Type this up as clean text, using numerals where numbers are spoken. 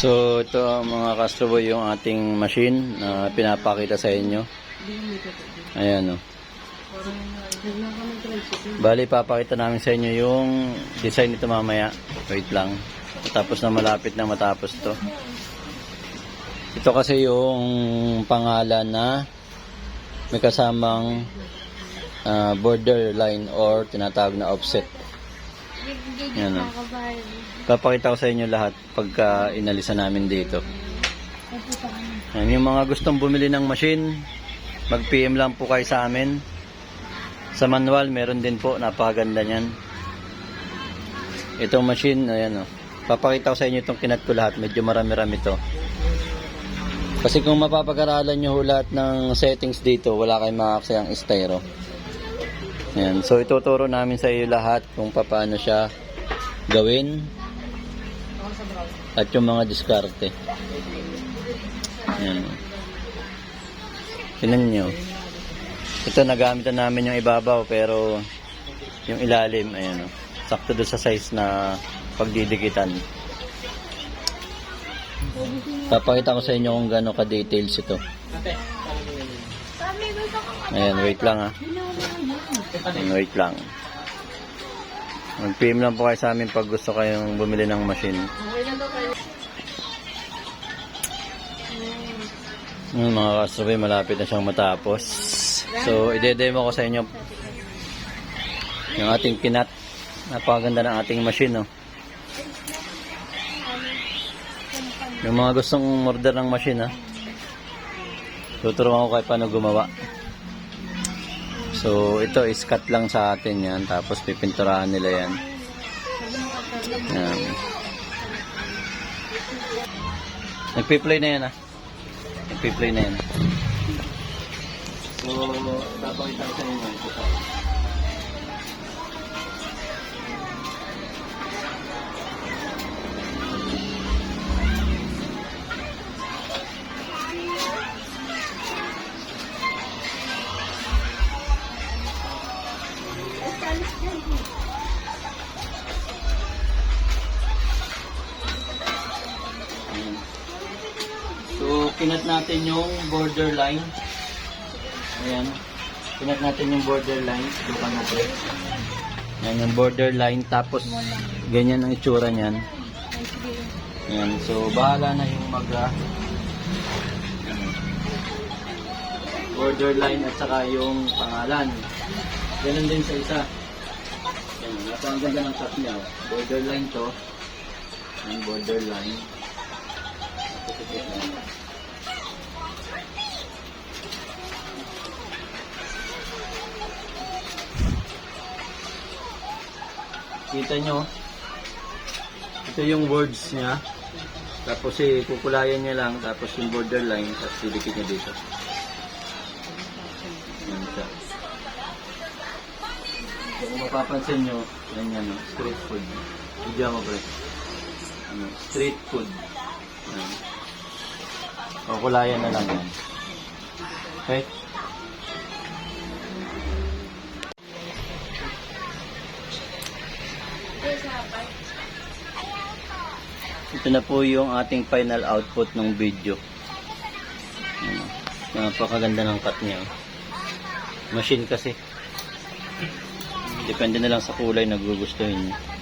So ito mga Castroboy yung ating machine na pinapakita sa inyo. Ayan o. Bali papakita namin sa inyo yung design nito mamaya. Wait lang. Tapos na malapit na matapos to. Ito kasi yung pangalan na may kasamang borderline or tinatawag na offset. Yan o. Papakita ko sa inyo lahat pagka inalisan namin dito. Yan, yung mga gustong bumili ng machine, mag-PM lang po kayo sa amin. Sa manual, meron din po. Napakaganda niyan. Itong machine, ayan o. Papakita ko sa inyo itong kinat ko lahat. Medyo marami-rami ito. Kasi kung mapapag-aralan nyo lahat ng settings dito, wala kayong makaksayang styro. Ayan. So, ituturo namin sa iyo lahat kung paano siya gawin. At yung mga diskarte. Ayan. Tingnan nyo. Ito nagamit na namin yung ibabaw pero yung ilalim, ayan o. Sakto doon sa size na pagdidikitan. Papakita ko sa inyo kung gaano ka-details ito. Ayan, wait lang ha. Ayan, wait lang. Mag-PM lang po kayo sa amin pag gusto kayong bumili ng machine. Mga Castroboy, malapit na siyang matapos. So, ide-demo ko sa inyo yung ating kinat. Napakaganda ng ating machine, no? Yung mga gustong order ng machine, ha? Tuturuan ko kayo paano gumawa. So, ito is cut lang sa atin yan. Tapos, pipinturahan nila yan. Yan. Nagpi-play na yan, ha? Nagpi-play na yan. So, papakita ko sa inyo ito. So, kinat natin yung borderline. Ayan. Kinat natin yung borderline. Lukan natin. Ayan yung borderline. Tapos, ganyan ang itsura niyan. Ayan. So, bahala na yung borderline at saka yung pangalan. Ganun din sa isa. Ayan. Ang ganda ng cut niya. Borderline to. Ayan, borderline. Kita nyo, ito yung words niya, tapos kukulayan niya lang, tapos yung borderline, tapos didikit niya dito. Yan siya. So, kung mapapansin nyo, yan yan, no? Street food. Video mo pre. Street food. Yan. Kukulayan na lang yan. Okay? Ito na po yung ating final output ng video. Napakaganda ng cut niya. Machine kasi. Depende na lang sa kulay na gugustuhin niyo.